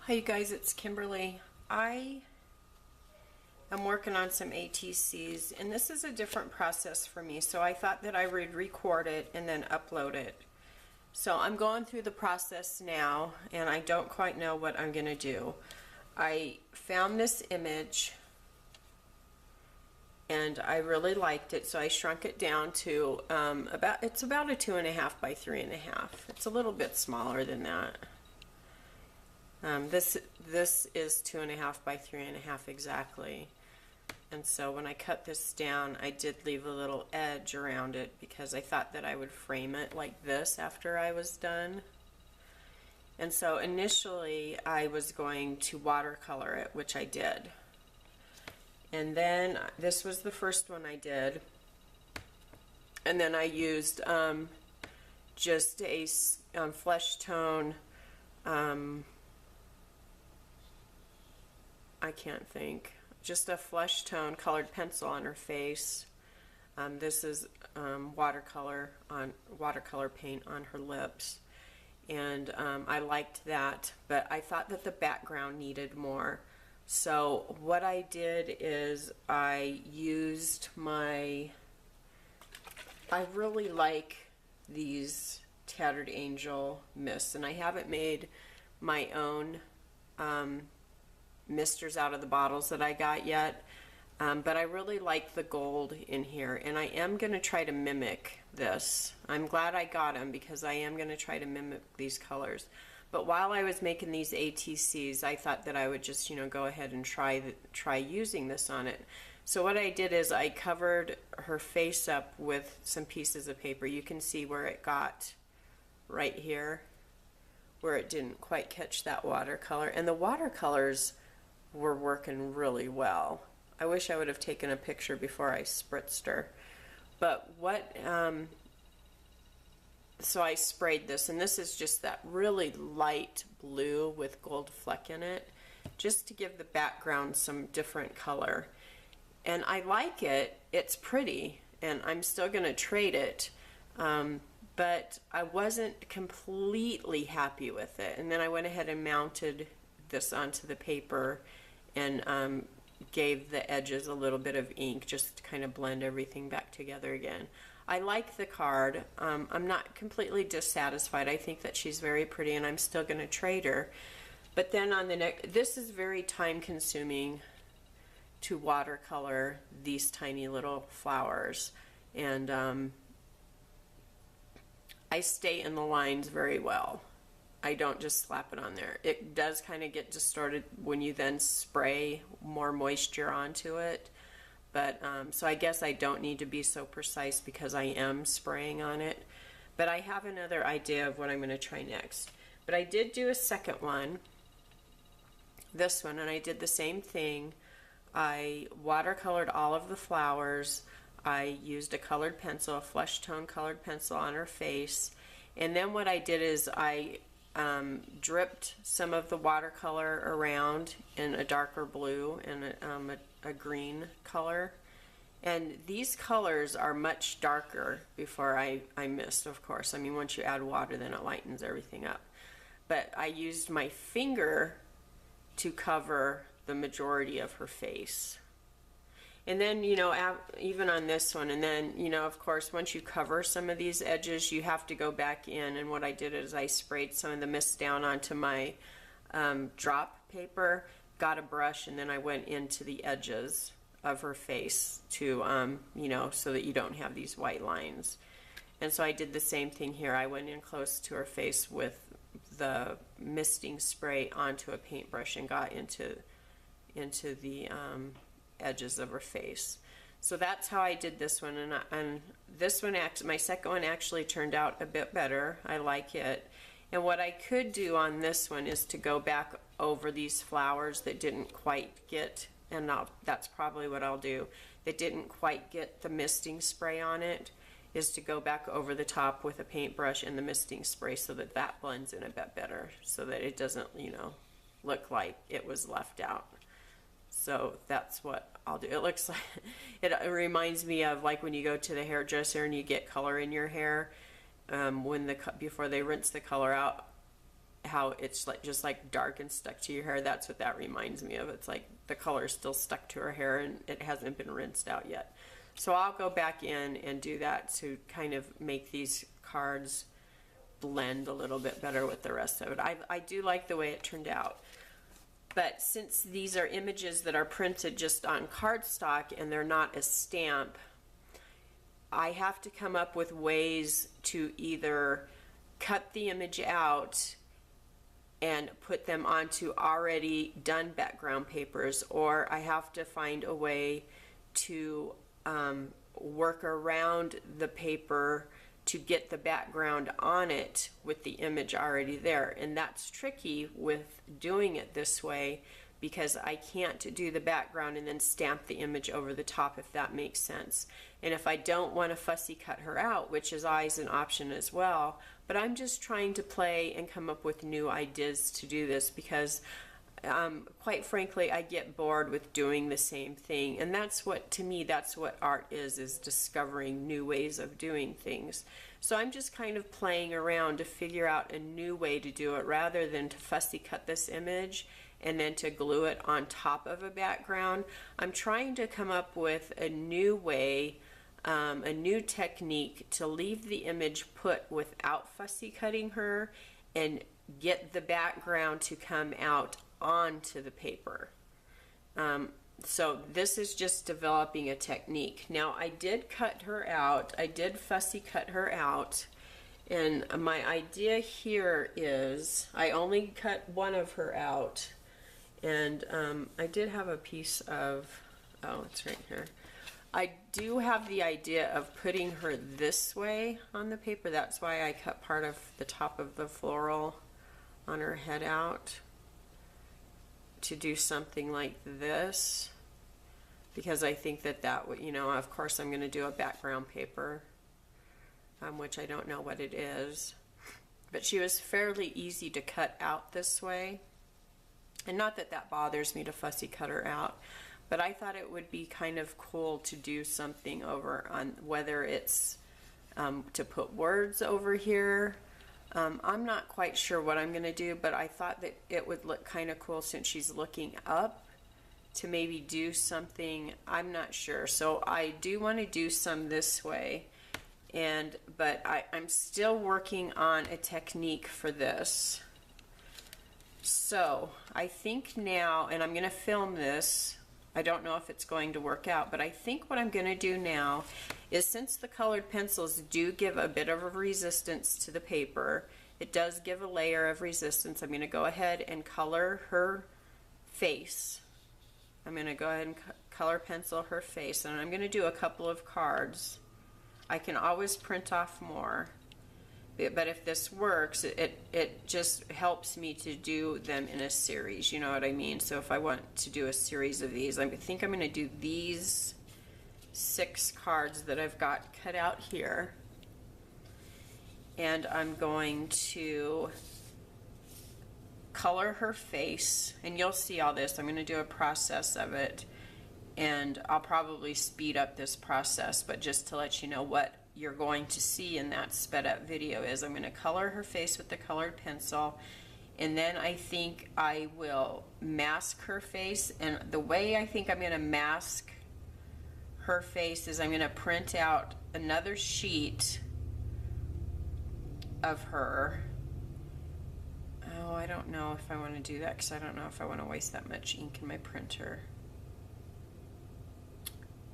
Hi you guys, it's Kimberly. I am working on some ATCs and this is a different process for me, so I thought that I would record it and then upload it. So I'm going through the process now and I don't quite know what I'm going to do. I found this image and I really liked it, so I shrunk it down to it's about a 2.5 by 3.5. It's a little bit smaller than that. This is 2.5 by 3.5 exactly. And so when I cut this down, I did leave a little edge around it because I thought that I would frame it like this after I was done. And so initially I was going to watercolor it, which I did. And then this was the first one I did. And then I used just a flesh tone, I can't think, just a flesh tone colored pencil on her face. This is watercolor paint on her lips, and I liked that, but I thought that the background needed more. So what I did is I used I really like these Tattered Angel mists, and I haven't made my own misters out of the bottles that I got yet, but I really like the gold in here, and I am going to try to mimic this. I'm glad I got them because I am going to try to mimic these colors. But while I was making these ATCs, I thought that I would just, go ahead and try using this on it. So what I did is I covered her face up with some pieces of paper. You can see where it got right here, where it didn't quite catch that watercolor, and the watercolors were working really well. I wish I would have taken a picture before I spritzed her. But so I sprayed this, and this is just that really light blue with gold fleck in it, just to give the background some different color. And I like it, it's pretty, and I'm still going to trade it, but I wasn't completely happy with it. And then I went ahead and mounted this onto the paper and gave the edges a little bit of ink just to kind of blend everything back together again. I like the card. I'm not completely dissatisfied. I think that she's very pretty, and I'm still going to trade her. But then on the next, this is very time consuming to watercolor these tiny little flowers, and I stay in the lines very well. I don't just slap it on there. It does kind of get distorted when you then spray more moisture onto it. But so I guess I don't need to be so precise because I am spraying on it. But I have another idea of what I'm going to try next. But I did do a second one, this one, and I did the same thing. I watercolored all of the flowers. I used a colored pencil, a flesh tone colored pencil on her face. And then what I did is I dripped some of the watercolor around in a darker blue and a green color. And these colors are much darker before I mist, of course. I mean, once you add water, then it lightens everything up. But I used my finger to cover the majority of her face. And then, even on this one, and then, of course, once you cover some of these edges, you have to go back in. And what I did is I sprayed some of the mist down onto my drop paper, got a brush, and then I went into the edges of her face to, so that you don't have these white lines. And so I did the same thing here. I went in close to her face with the misting spray onto a paintbrush and got into the edges of her face. So that's how I did this one, and this one, my second one, actually turned out a bit better. I like it. And what I could do on this one is to go back over these flowers that didn't quite get, and that's probably what I'll do, that didn't quite get the misting spray on it, is to go back over the top with a paintbrush and the misting spray so that that blends in a bit better, so that it doesn't, look like it was left out. So that's what I'll do. It looks like, it reminds me of like when you go to the hairdresser and you get color in your hair, before they rinse the color out, how it's like just like dark and stuck to your hair. That's what that reminds me of. It's like the color is still stuck to her hair and it hasn't been rinsed out yet. So I'll go back in and do that to kind of make these cards blend a little bit better with the rest of it. I do like the way it turned out. But since these are images that are printed just on cardstock and they're not a stamp, I have to come up with ways to either cut the image out and put them onto already done background papers, or I have to find a way to work around the paper to get the background on it with the image already there. And that's tricky with doing it this way because I can't do the background and then stamp the image over the top, if that makes sense. And if I don't want to fussy cut her out, which is always an option as well, but I'm just trying to play and come up with new ideas to do this because quite frankly, I get bored with doing the same thing. And that's what, to me, that's what art is discovering new ways of doing things. So I'm just kind of playing around to figure out a new way to do it rather than to fussy cut this image and then to glue it on top of a background. I'm trying to come up with a new way, a new technique to leave the image put without fussy cutting her and get the background to come out onto the paper. So this is just developing a technique. Now I did cut her out. I did fussy cut her out. And my idea here is I only cut one of her out. And I did have a piece of, oh, it's right here. I do have the idea of putting her this way on the paper. That's why I cut part of the top of the floral on her head out to do something like this, because I think that that would, you know, of course I'm going to do a background paper, which I don't know what it is, but she was fairly easy to cut out this way. And not that that bothers me to fussy cut her out, but I thought it would be kind of cool to do something over on, whether it's to put words over here. I'm not quite sure what I'm going to do, but I thought that it would look kind of cool since she's looking up to maybe do something. I'm not sure. So I do want to do some this way, but I'm still working on a technique for this. So I think now, and I'm going to film this, I don't know if it's going to work out, but I think what I'm going to do now is, since the colored pencils do give a bit of a resistance to the paper, it does give a layer of resistance. I'm going to go ahead and color her face. I'm going to go ahead and color pencil her face, and I'm going to do a couple of cards. I can always print off more, but if this works, it just helps me to do them in a series, you know what I mean? So if I want to do a series of these, I think I'm going to do these 6 cards that I've got cut out here, and I'm going to color her face, and you'll see all this. I'm going to do a process of it, and I'll probably speed up this process, but just to let you know what you're going to see in that sped up video is I'm going to color her face with the colored pencil, and then I think I will mask her face. And the way I think I'm going to mask her face is I'm going to print out another sheet of her. Oh, I don't know if I want to do that because I don't know if I want to waste that much ink in my printer.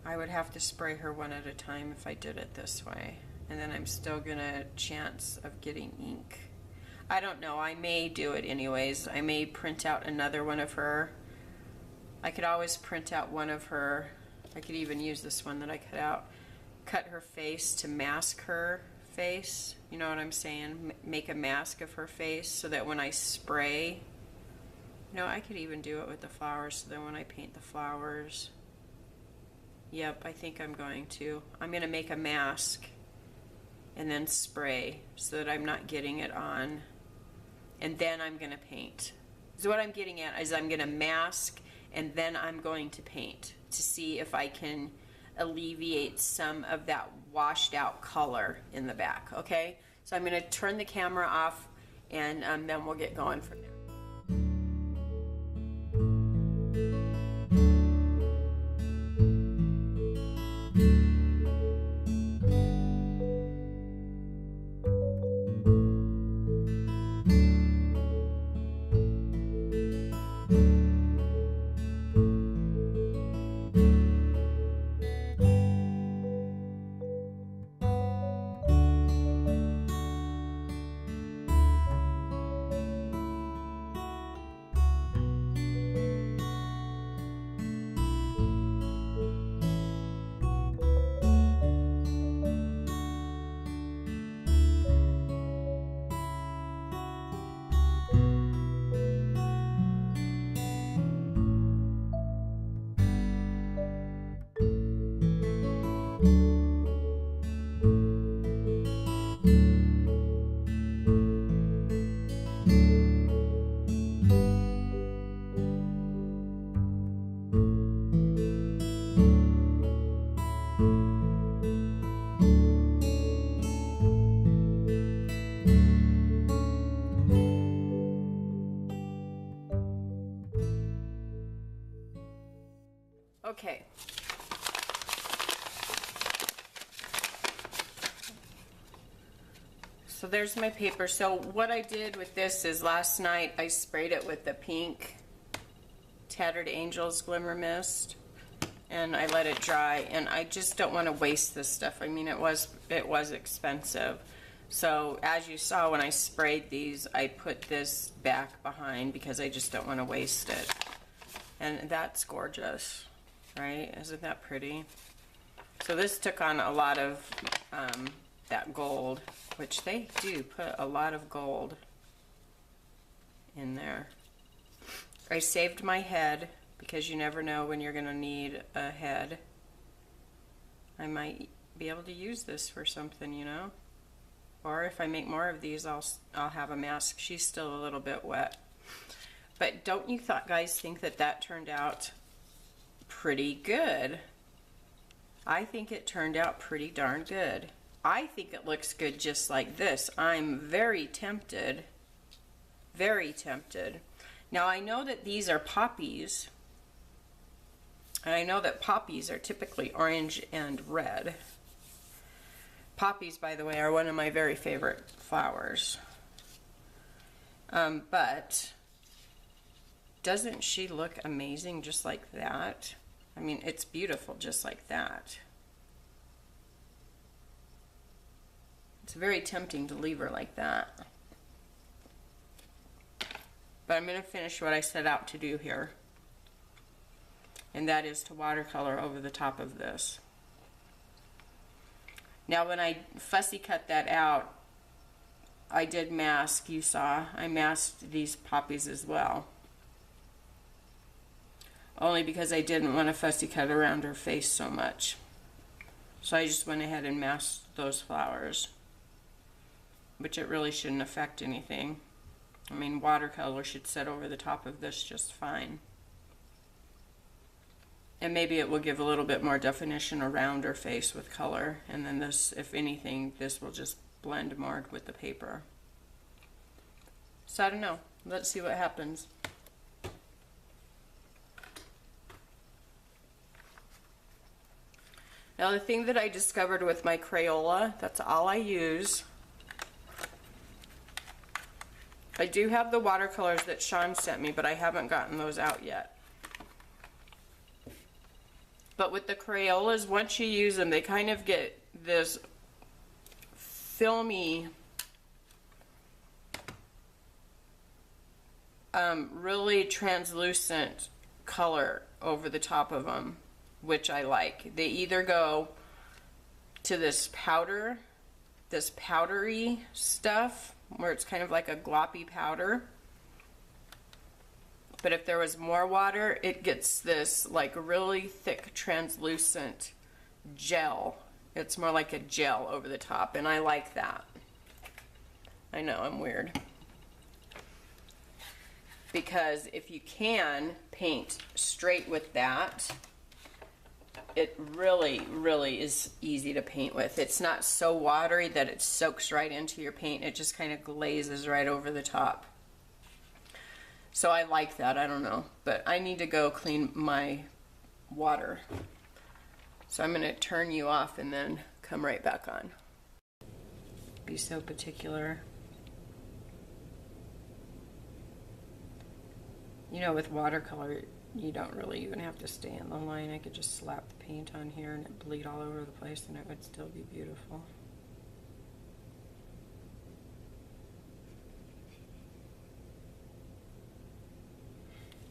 I would have to spray her one at a time if I did it this way, and then I'm still gonna chance of getting ink. I don't know, I may do it anyways. I may print out another one of her. I could always print out one of her. I could even use this one that I cut out. Cut her face to mask her face, you know what I'm saying? Make a mask of her face so that when I spray, you know, I could even do it with the flowers, so then when I paint the flowers. Yep, I think I'm going to. I'm going to make a mask and then spray so that I'm not getting it on. And then I'm going to paint. So what I'm getting at is I'm going to mask and then I'm going to paint to see if I can alleviate some of that washed out color in the back, okay? So I'm going to turn the camera off and then we'll get going from there. Okay. So there's my paper. So what I did with this is last night I sprayed it with the pink Tattered Angels Glimmer Mist, and I let it dry, and I just don't want to waste this stuff. I mean, it was expensive. So as you saw when I sprayed these, I put this back behind because I just don't want to waste it. And that's gorgeous. Right? Isn't that pretty? So this took on a lot of that gold, which they do put a lot of gold in there. I saved my head because you never know when you're going to need a head. I might be able to use this for something, you know? Or if I make more of these, I'll have a mask. She's still a little bit wet. But don't you guys think that turned out pretty good? I think it turned out pretty darn good. I think it looks good just like this. I'm very tempted. Very tempted. Now I know that these are poppies. And I know that poppies are typically orange and red. Poppies, by the way, are one of my very favorite flowers. But doesn't she look amazing just like that? I mean, it's beautiful just like that. It's very tempting to leave her like that. But I'm going to finish what I set out to do here. And that is to watercolor over the top of this. Now when I fussy cut that out, I did mask, you saw. I masked these poppies as well. Only because I didn't want to fussy cut around her face so much. So I just went ahead and masked those flowers, which it really shouldn't affect anything. I mean, watercolor should set over the top of this just fine. And maybe it will give a little bit more definition around her face with color, and then this, if anything, this will just blend more with the paper. So I don't know. Let's see what happens. Now the thing that I discovered with my Crayola, that's all I use. I do have the watercolors that Sean sent me, but I haven't gotten those out yet. But with the Crayolas, once you use them, they kind of get this filmy, really translucent color over the top of them, which I like. They either go to this powder, this powdery stuff, where it's kind of like a gloppy powder. But if there was more water, it gets this like really thick, translucent gel. It's more like a gel over the top, and I like that. I know, I'm weird. Because if you can paint straight with that, it really, really is easy to paint with. It's not so watery that it soaks right into your paint. It just kind of glazes right over the top. So I like that. I don't know, but I need to go clean my water. So I'm going to turn you off and then come right back on. Be so particular. You know, with watercolor, you don't really even have to stay in the line. I could just slap the paint on here and it bleed all over the place and it would still be beautiful.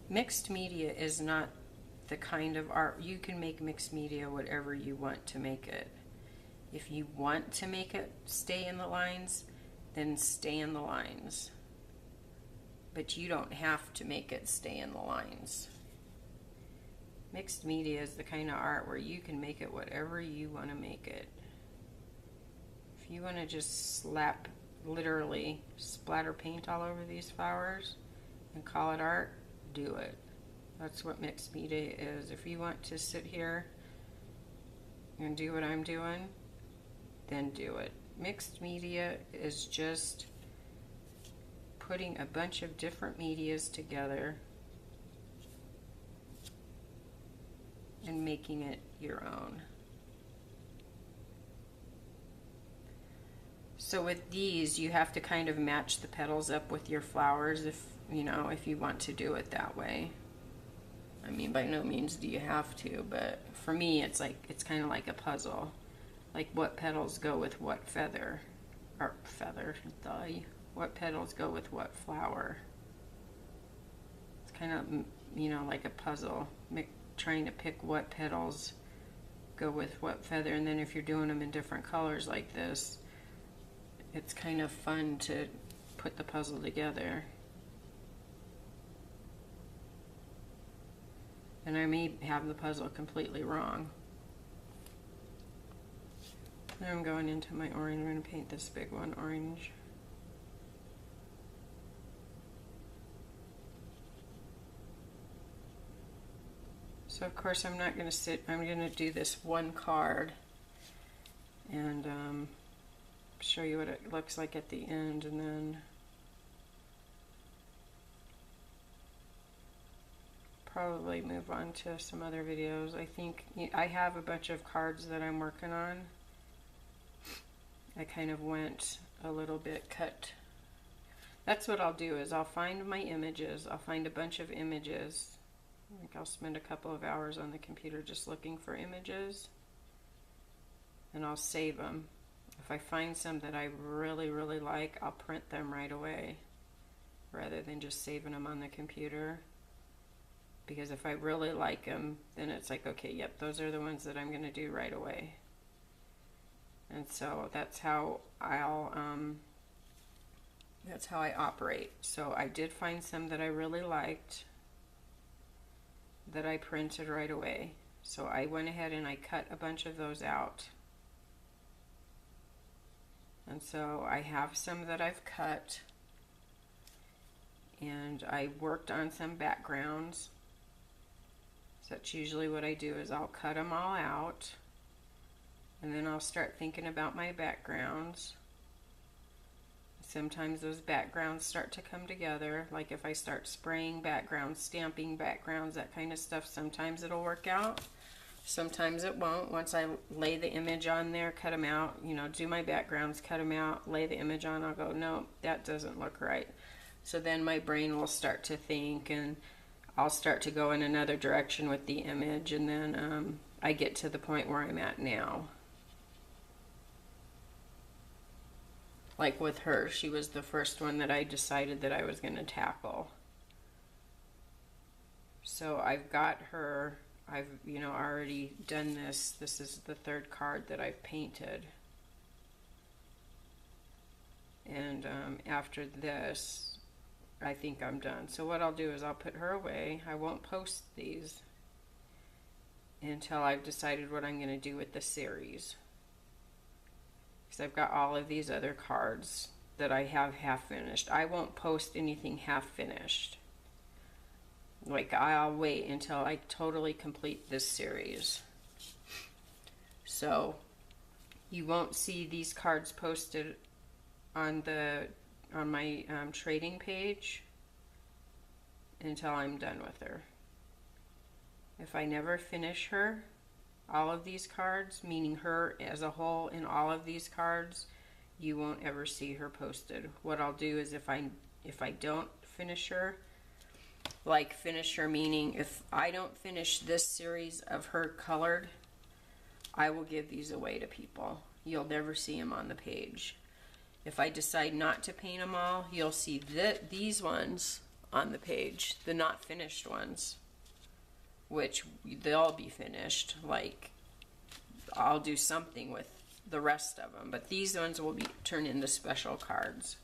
Mixed media is not the kind of art. You can make mixed media whatever you want to make it. If you want to make it stay in the lines, then stay in the lines. But you don't have to make it stay in the lines. Mixed media is the kind of art where you can make it whatever you want to make it. If you want to just slap, literally splatter paint all over these flowers and call it art, do it. That's what mixed media is. If you want to sit here and do what I'm doing, then do it. Mixed media is just putting a bunch of different medias together and making it your own. So with these, you have to kind of match the petals up with your flowers if you want to do it that way. I mean, by no means do you have to, but for me, it's kind of like a puzzle. Like what petals go with what feather, or what petals go with what flower. It's kind of, like a puzzle, trying to pick what petals go with what feather, and then if you're doing them in different colors like this, it's kind of fun to put the puzzle together. And I may have the puzzle completely wrong. Now I'm going into my orange. I'm going to paint this big one orange. So of course I'm not going to sit, I'm going to do this one card and show you what it looks like at the end, and then probably move on to some other videos. I think I have a bunch of cards that I'm working on. I kind of went a little bit cut. That's what I'll do, is I'll find my images. I'll find a bunch of images. I think I'll spend a couple of hours on the computer just looking for images, and I'll save them. If I find some that I really, really like, I'll print them right away rather than just saving them on the computer. Because if I really like them, then it's like, okay, yep, those are the ones that I'm going to do right away. And so that's how I operate. So I did find some that I really liked that I printed right away. So I went ahead and I cut a bunch of those out. And so I have some that I've cut, and I worked on some backgrounds. So that's usually what I do, is I'll cut them all out, and then I'll start thinking about my backgrounds. Sometimes those backgrounds start to come together, like if I start spraying backgrounds, stamping backgrounds, that kind of stuff, sometimes it'll work out. Sometimes it won't. Once I lay the image on there, cut them out, do my backgrounds, cut them out, lay the image on, I'll go, no, that doesn't look right. So then my brain will start to think, and I'll start to go in another direction with the image, and then I get to the point where I'm at now. Like with her, she was the first one that I decided that I was going to tackle. So I've got her, I've already done this. This is the third card that I've painted. And after this, I think I'm done. So what I'll do is I'll put her away. I won't post these until I've decided what I'm going to do with the series. Because I've got all of these other cards that I have half finished. I won't post anything half finished. Like, I'll wait until I totally complete this series. So you won't see these cards posted on my trading page until I'm done with her. If I never finish her, all of these cards, meaning her as a whole in all of these cards, you won't ever see her posted. What I'll do is if I don't finish her, like finish her meaning if I don't finish this series of her colored, I will give these away to people. You'll never see them on the page. If I decide not to paint them all, you'll see these ones on the page, the not finished ones, which they'll be finished. Like, I'll do something with the rest of them, but these ones will be turned into special cards.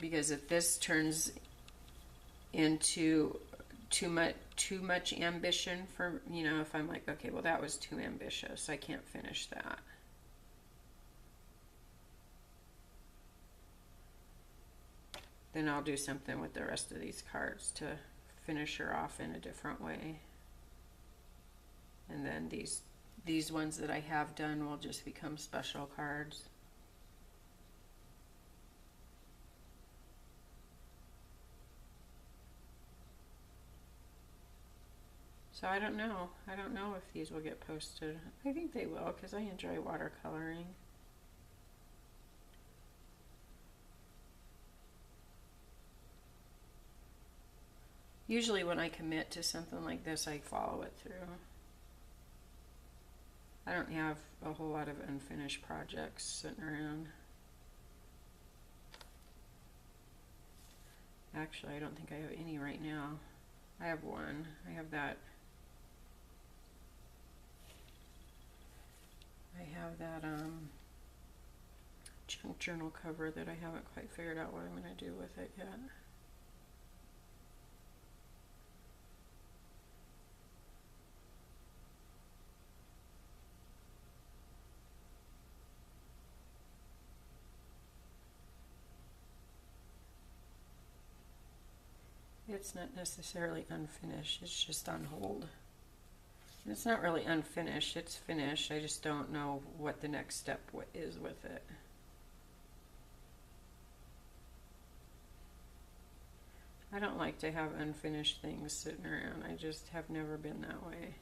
Because if this turns into too much ambition for, you know, if I'm like, okay, well that was too ambitious, I can't finish that. Then I'll do something with the rest of these cards to finish her off in a different way. And then these ones that I have done will just become special cards. So I don't know. I don't know if these will get posted. I think they will because I enjoy watercoloring. Usually when I commit to something like this, I follow it through. I don't have a whole lot of unfinished projects sitting around. Actually, I don't think I have any right now. I have one. I have that. Junk journal cover that I haven't quite figured out what I'm going to do with it yet. It's not necessarily unfinished, it's just on hold. And it's not really unfinished, it's finished. I just don't know what the next step is with it. I don't like to have unfinished things sitting around. I just have never been that way.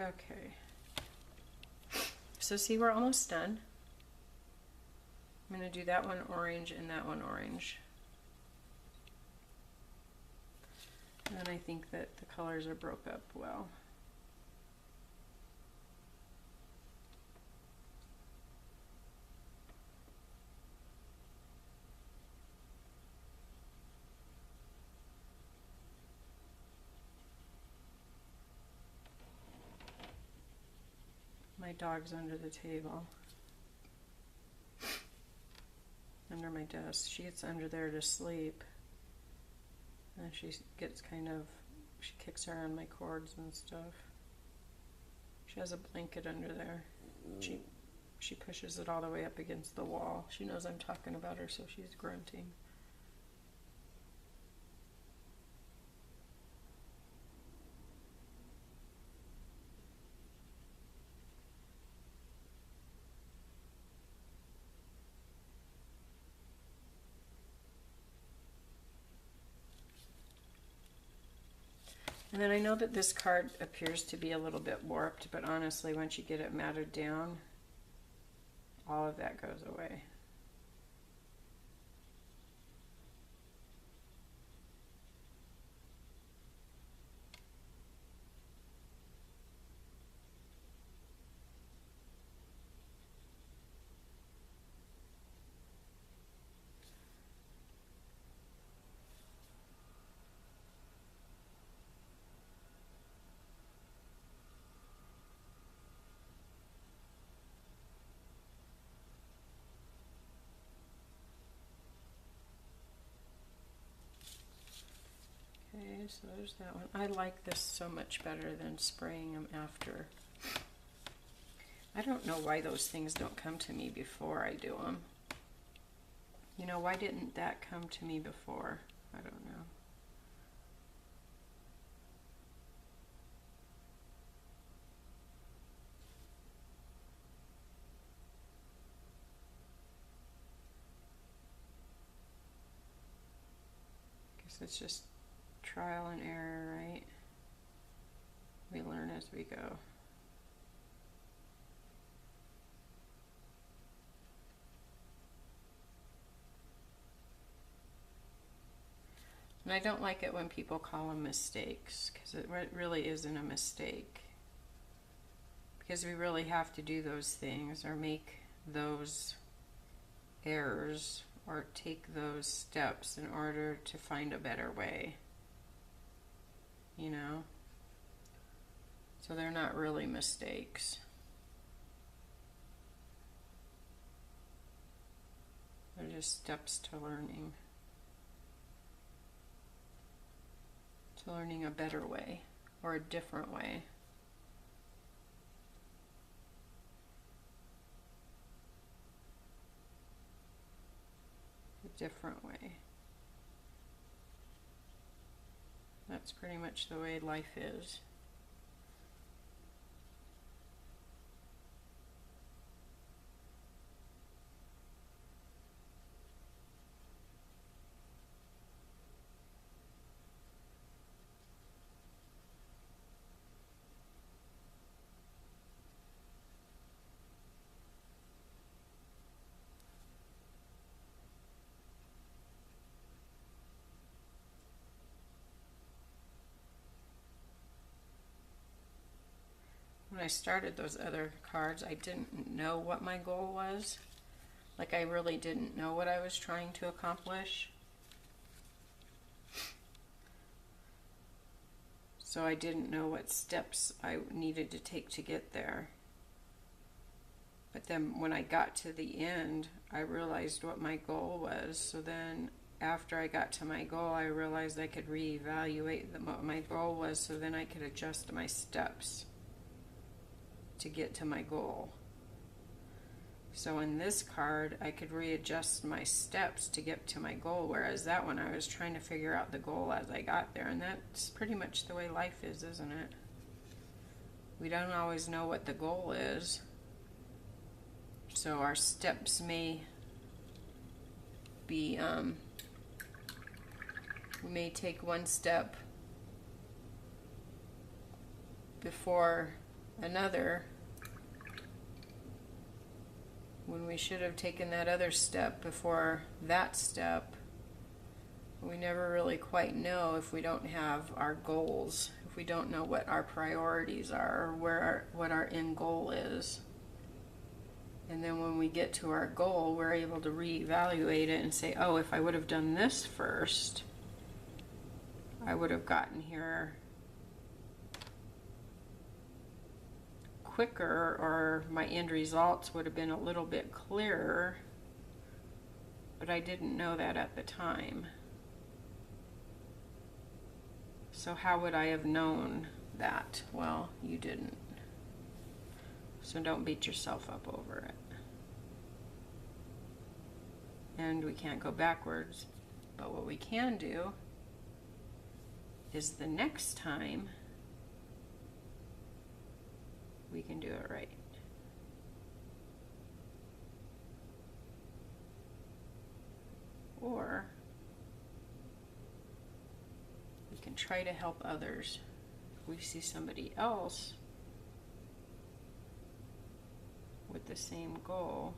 Okay. So see, we're almost done. I'm going to do that one orange and that one orange. And I think that the colors are broke up well. My dog's under the table. Under my desk. She gets under there to sleep. And she gets she kicks around my cords and stuff. She has a blanket under there. She pushes it all the way up against the wall. She knows I'm talking about her, so she's grunting. And then I know that this card appears to be a little bit warped, but honestly, once you get it matted down, all of that goes away. Okay, so there's that one. I like this so much better than spraying them after. I don't know why those things don't come to me before I do them. You know, why didn't that come to me before? I don't know. Guess it's just trial and error, right? We learn as we go. And I don't like it when people call them mistakes, because it really isn't a mistake. Because we really have to do those things or make those errors or take those steps in order to find a better way. You know? So they're not really mistakes. They're just steps to learning. To learning a better way or a different way. A different way. That's pretty much the way life is. When I started those other cards, I didn't know what my goal was. Like, I really didn't know what I was trying to accomplish. So I didn't know what steps I needed to take to get there. But then when I got to the end, I realized what my goal was. So then after I got to my goal, I realized I could reevaluate what my goal was, so then I could adjust my steps to get to my goal. So in this card, I could readjust my steps to get to my goal, whereas that one I was trying to figure out the goal as I got there, and that's pretty much the way life is, isn't it? We don't always know what the goal is, so our steps may be, we may take one step before another, when we should have taken that other step before that step. We never really quite know if we don't have our goals, if we don't know what our priorities are, or what our end goal is. And then when we get to our goal, we're able to reevaluate it and say, oh, if I would have done this first, I would have gotten here quicker, or my end results would have been a little bit clearer, but I didn't know that at the time. So how would I have known that? Well, you didn't. So don't beat yourself up over it. And we can't go backwards, but what we can do is the next time we can do it right. Or we can try to help others. If we see somebody else with the same goal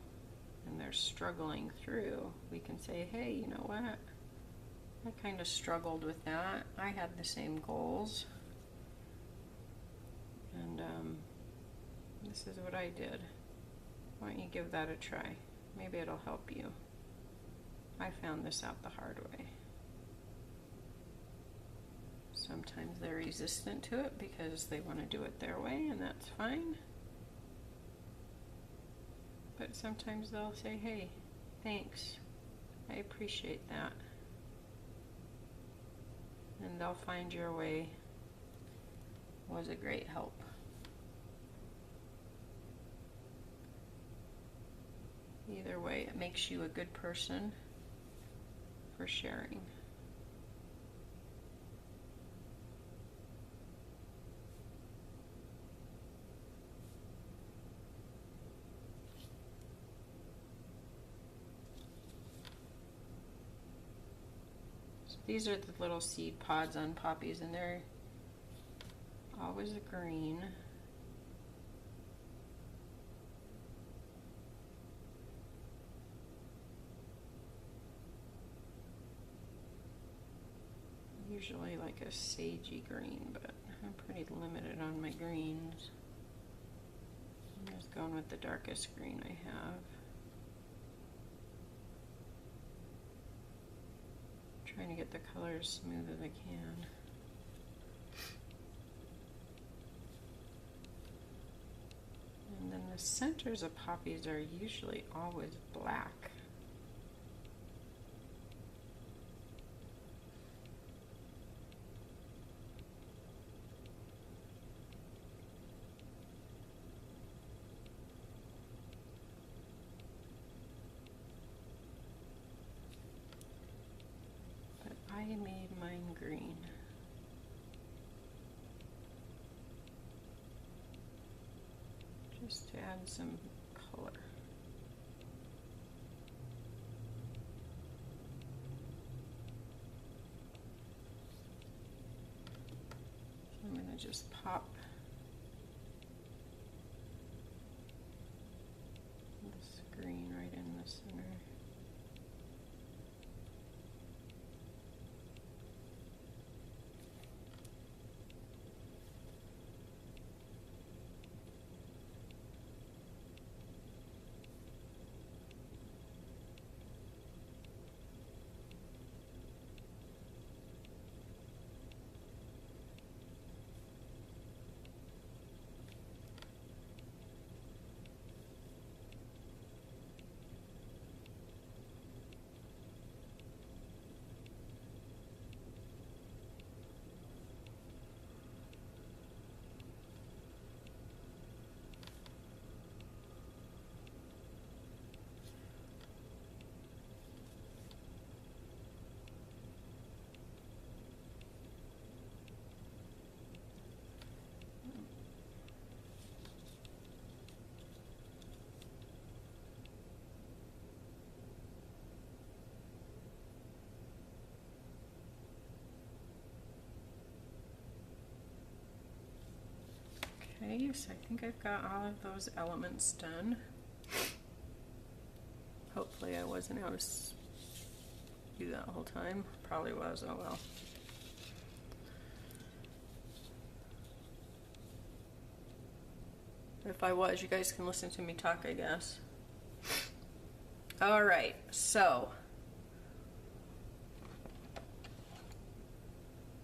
and they're struggling through, we can say, hey, you know what? I kind of struggled with that. I had the same goals. And this is what I did. Why don't you give that a try? Maybe it'll help you. I found this out the hard way. Sometimes they're resistant to it because they want to do it their way, and that's fine. But sometimes they'll say, hey, thanks. I appreciate that. and They'll Find Your Way was a great help. Either way, it makes you a good person for sharing. So these are the little seed pods on poppies, and they're always a green. Usually like a sagey green, but I'm pretty limited on my greens. I'm just going with the darkest green I have. Trying to get the color as smooth as I can. And then the centers of poppies are usually always black. I made mine green. Just to add some color. So I'm going to just pop this green right in the center. Okay, so I think I've got all of those elements done. Hopefully I wasn't out of do that whole time. Probably was, oh well. If I was, you guys can listen to me talk, I guess. Alright, so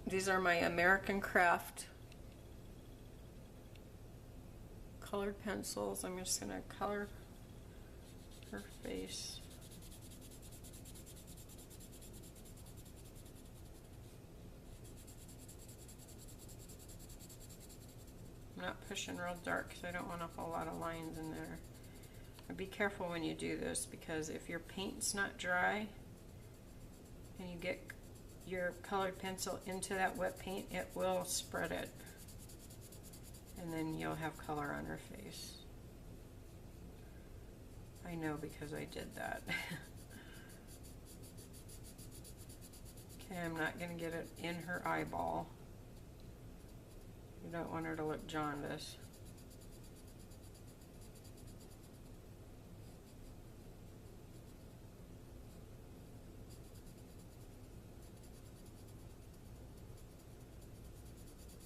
these are my American Craft colored pencils. I'm just going to color her face. I'm not pushing real dark because I don't want a whole lot of lines in there. But be careful when you do this, because if your paint's not dry and you get your colored pencil into that wet paint, it will spread it. And then you'll have color on her face. I know because I did that. Okay, I'm not going to get it in her eyeball. You don't want her to look jaundiced.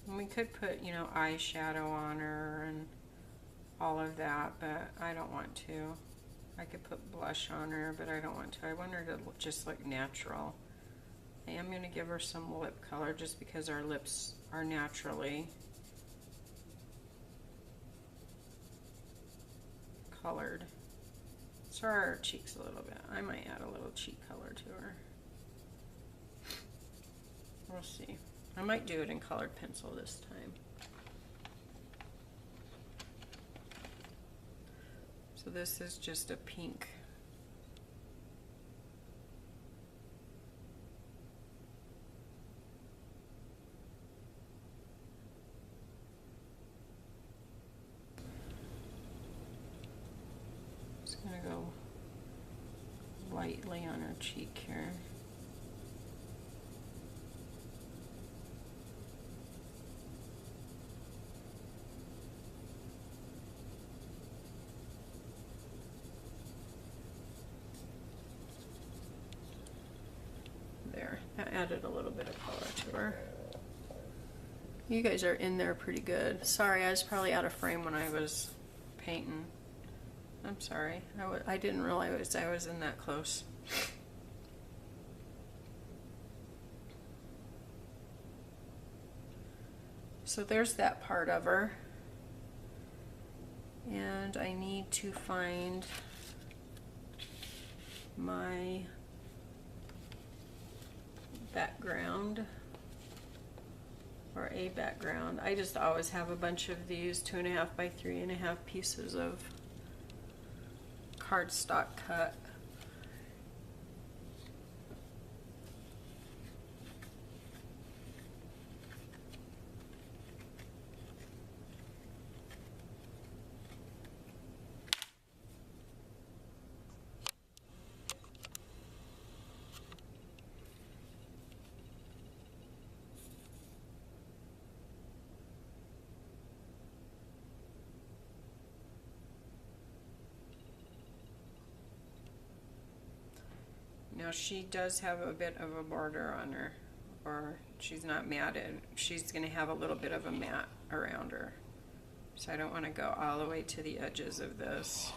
And we could put, you know, eyeshadow on her and all of that, but I don't want to. I could put blush on her, but I don't want to. I want her to just look natural. I am going to give her some lip color just because our lips are naturally colored. So are her cheeks a little bit. I might add a little cheek color to her. We'll see. I might do it in colored pencil this time. So this is just a pink. Just gonna go lightly on her cheek here. There, that added a little bit of color to her. You guys are in there pretty good. Sorry, I was probably out of frame when I was painting. I'm sorry. I didn't realize I was in that close. So there's that part of her. And I need to find my background, or a background. I just always have a bunch of these 2.5 by 3.5 pieces of cardstock cut. Now she does have a bit of a border on her, or she's not matted. She's going to have a little bit of a mat around her. So I don't want to go all the way to the edges of this.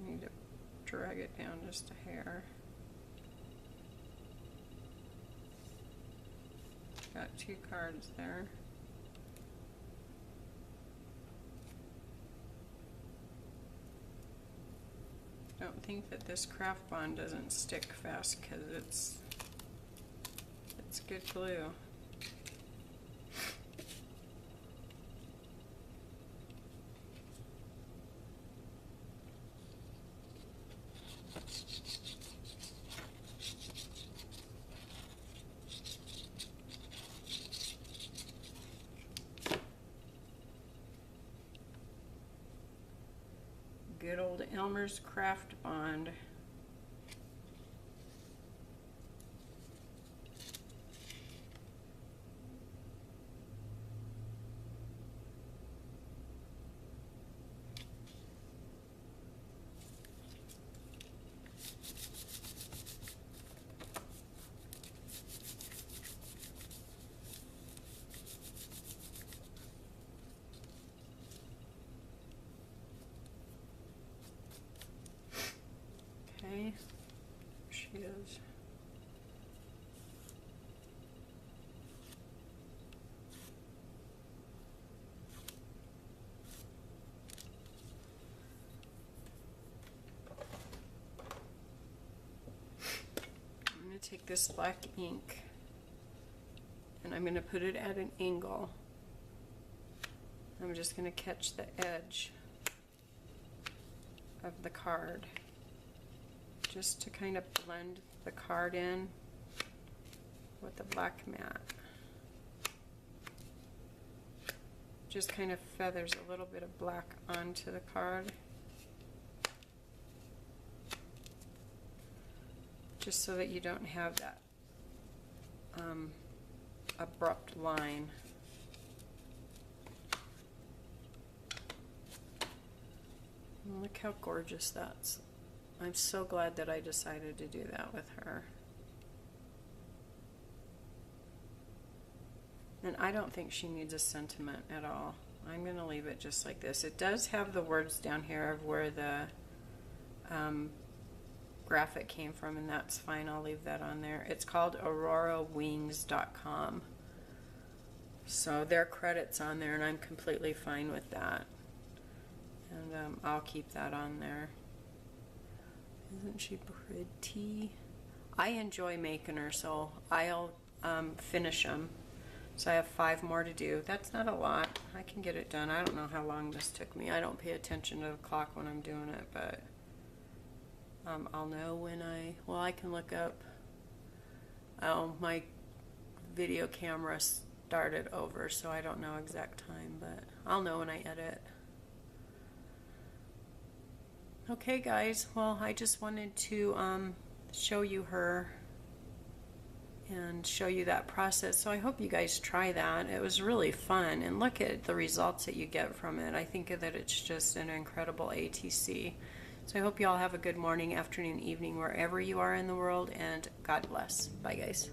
Need to drag it down just a hair. Got 2 cards there. Don't think that this craft bond doesn't stick fast because it's good glue. Good old Elmer's Craft Bond. Okay, she is. I'm going to take this black ink and I'm going to put it at an angle. I'm just going to catch the edge of the card, just to kind of blend the card in with the black mat. Just kind of feathers a little bit of black onto the card, just so that you don't have that abrupt line. Look how gorgeous that's. I'm so glad that I decided to do that with her. And I don't think she needs a sentiment at all. I'm going to leave it just like this. It does have the words down here of where the graphic came from, and that's fine. I'll leave that on there. It's called aurorawings.com. So their credit's on there, and I'm completely fine with that. And I'll keep that on there. Isn't she pretty? I enjoy making her, so I'll finish them. So I have 5 more to do. That's not a lot. I can get it done. I don't know how long this took me. I don't pay attention to the clock when I'm doing it, but I'll know when I can look up. Oh, my video camera started over, so I don't know exact time, but I'll know when I edit. Okay, guys. Well, I just wanted to show you her and show you that process. So I hope you guys try that. It was really fun, and look at the results that you get from it. I think that it's just an incredible ATC. So I hope you all have a good morning, afternoon, evening, wherever you are in the world, and God bless. Bye, guys.